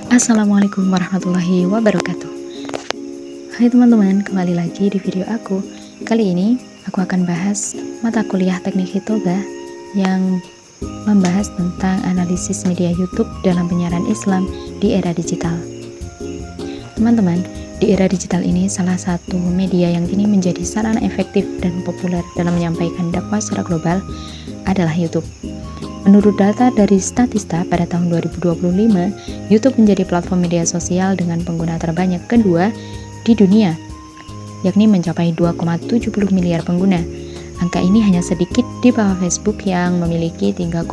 Assalamualaikum warahmatullahi wabarakatuh. Hai teman-teman, kembali lagi di video aku. Kali ini aku akan bahas mata kuliah teknik hitobah yang membahas tentang analisis media YouTube dalam penyiaran Islam di era digital. Teman-teman, di era digital ini salah satu media yang kini menjadi sarana efektif dan populer dalam menyampaikan dakwah secara global adalah YouTube. Menurut data dari Statista pada tahun 2025, YouTube menjadi platform media sosial dengan pengguna terbanyak kedua di dunia, yakni mencapai 2,70 miliar pengguna. Angka ini hanya sedikit di bawah Facebook yang memiliki 3,7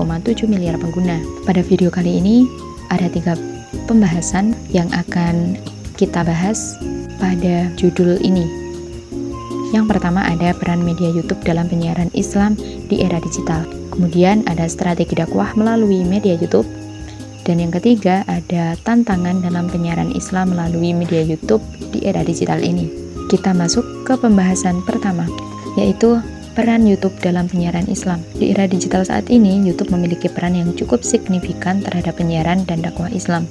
miliar pengguna. Pada video kali ini, ada 3 pembahasan yang akan kita bahas pada judul ini. Yang pertama ada peran media YouTube dalam penyiaran Islam di era digital. Kemudian ada strategi dakwah melalui media YouTube. Dan yang ketiga ada tantangan dalam penyiaran Islam melalui media YouTube di era digital ini. Kita masuk ke pembahasan pertama, yaitu peran YouTube dalam penyiaran Islam. Di era digital saat ini, YouTube memiliki peran yang cukup signifikan terhadap penyiaran dan dakwah Islam.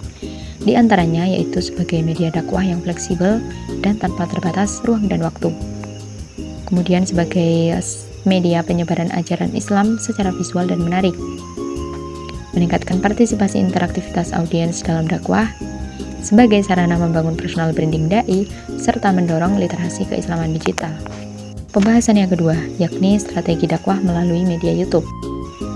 Di antaranya yaitu sebagai media dakwah yang fleksibel dan tanpa terbatas ruang dan waktu. Kemudian sebagai media penyebaran ajaran Islam secara visual dan menarik, meningkatkan partisipasi interaktivitas audiens dalam dakwah, sebagai sarana membangun personal branding dai, serta mendorong literasi keislaman digital. Pembahasan yang kedua, yakni strategi dakwah melalui media YouTube.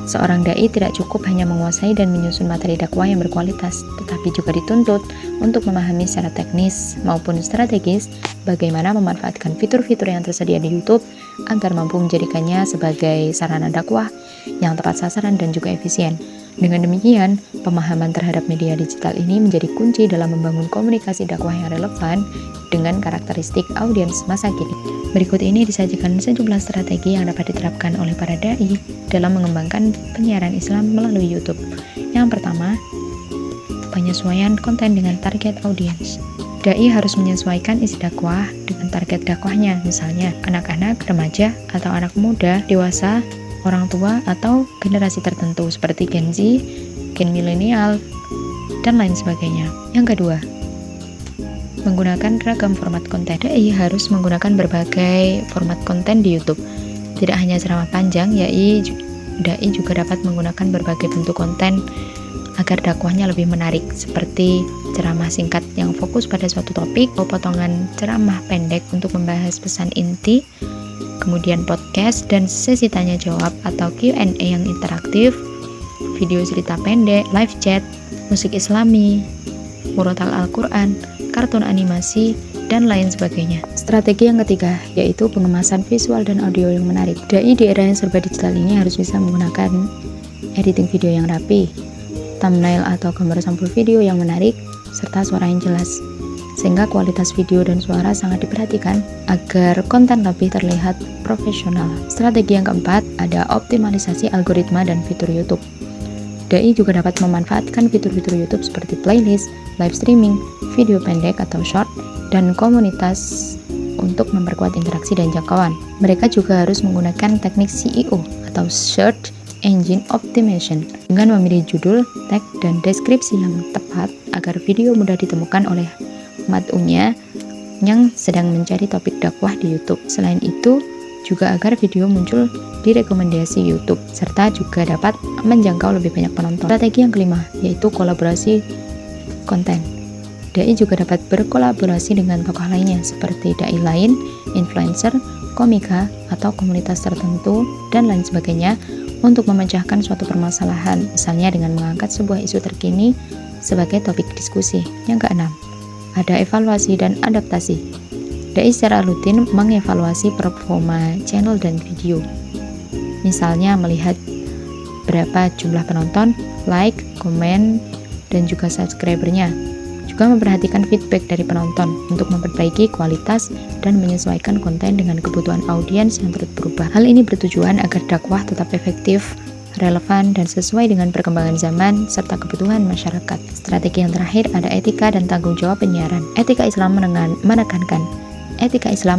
Seorang dai tidak cukup hanya menguasai dan menyusun materi dakwah yang berkualitas, tetapi juga dituntut untuk memahami secara teknis maupun strategis bagaimana memanfaatkan fitur-fitur yang tersedia di YouTube agar mampu menjadikannya sebagai sarana dakwah yang tepat sasaran dan juga efisien. Dengan demikian, pemahaman terhadap media digital ini menjadi kunci dalam membangun komunikasi dakwah yang relevan dengan karakteristik audiens masa kini. Berikut ini disajikan sejumlah strategi yang dapat diterapkan oleh para dai dalam mengembangkan penyiaran Islam melalui YouTube. Yang pertama, penyesuaian konten dengan target audiens. Dai harus menyesuaikan isi dakwah dengan target dakwahnya, misalnya anak-anak, remaja, atau anak muda, dewasa, orang tua, atau generasi tertentu seperti Gen Z, Gen milenial, dan lain sebagainya. Yang kedua, menggunakan ragam format konten. Dai harus menggunakan berbagai format konten di YouTube. Tidak hanya ceramah panjang, dai juga dapat menggunakan berbagai bentuk konten agar dakwahnya lebih menarik, seperti ceramah singkat yang fokus pada suatu topik, atau potongan ceramah pendek untuk membahas pesan inti, kemudian podcast dan sesi tanya jawab atau Q&A yang interaktif, video cerita pendek, live chat, musik islami, murotal Al-Quran, kartun animasi, dan lain sebagainya. Strategi yang ketiga yaitu pengemasan visual dan audio yang menarik. Dai di era yang serba digital ini harus bisa menggunakan editing video yang rapi, thumbnail atau gambar sampul video yang menarik, serta suara yang jelas, sehingga kualitas video dan suara sangat diperhatikan agar konten lebih terlihat profesional. Strategi yang keempat ada optimalisasi algoritma dan fitur YouTube. Dai juga dapat memanfaatkan fitur-fitur YouTube seperti playlist, live streaming, video pendek atau short, dan komunitas untuk memperkuat interaksi dan jangkauan. Mereka juga harus menggunakan teknik SEO atau Search Engine Optimization dengan memilih judul, tag, dan deskripsi yang tepat agar video mudah ditemukan oleh mad'unya yang sedang mencari topik dakwah di YouTube. Selain itu, juga agar video muncul di rekomendasi YouTube, serta juga dapat menjangkau lebih banyak penonton. Strategi yang kelima, yaitu kolaborasi konten. Dai juga dapat berkolaborasi dengan tokoh lainnya, seperti dai lain, influencer, komika, atau komunitas tertentu, dan lain sebagainya, untuk memecahkan suatu permasalahan, misalnya dengan mengangkat sebuah isu terkini sebagai topik diskusi. Yang keenam, ada evaluasi dan adaptasi. Dai secara rutin mengevaluasi performa channel dan video. Misalnya melihat berapa jumlah penonton, like, komen, dan juga subscribernya. Juga memperhatikan feedback dari penonton untuk memperbaiki kualitas dan menyesuaikan konten dengan kebutuhan audiens yang terus berubah. Hal ini bertujuan agar dakwah tetap efektif, relevan, dan sesuai dengan perkembangan zaman serta kebutuhan masyarakat. Strategi yang terakhir ada etika dan tanggung jawab penyiaran. Etika Islam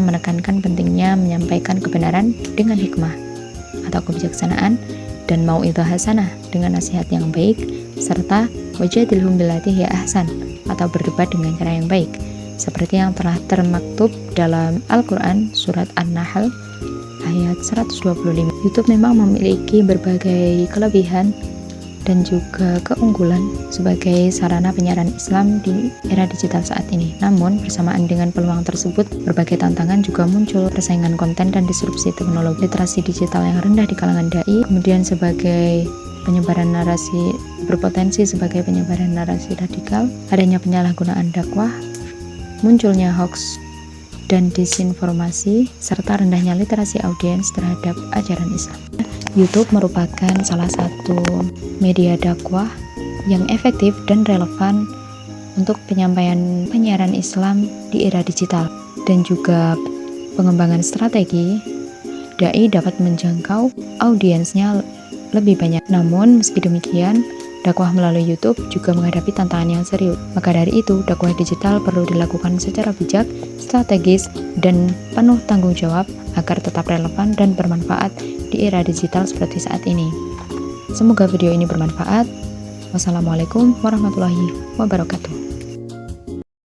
menekankan pentingnya menyampaikan kebenaran dengan hikmah atau kebijaksanaan dan mau'idhah hasanah dengan nasihat yang baik serta wajadilhum billati hiya ahsan atau berdebat dengan cara yang baik, seperti yang telah termaktub dalam Al-Quran Surat An-Nahl ayat 125. YouTube memang memiliki berbagai kelebihan dan juga keunggulan sebagai sarana penyiaran Islam di era digital saat ini. Namun, bersamaan dengan peluang tersebut, berbagai tantangan juga muncul, persaingan konten dan disrupsi teknologi, literasi digital yang rendah di kalangan dai, kemudian sebagai penyebaran narasi berpotensi sebagai penyebaran narasi radikal, adanya penyalahgunaan dakwah, munculnya hoax dan disinformasi, serta rendahnya literasi audiens terhadap ajaran Islam. YouTube merupakan salah satu media dakwah yang efektif dan relevan untuk penyampaian penyiaran Islam di era digital, dan juga pengembangan strategi dai dapat menjangkau audiensnya lebih banyak. Namun meski demikian, dakwah melalui YouTube juga menghadapi tantangan yang serius. Maka dari itu, dakwah digital perlu dilakukan secara bijak, strategis, dan penuh tanggung jawab agar tetap relevan dan bermanfaat di era digital seperti saat ini. Semoga video ini bermanfaat. Wassalamualaikum warahmatullahi wabarakatuh.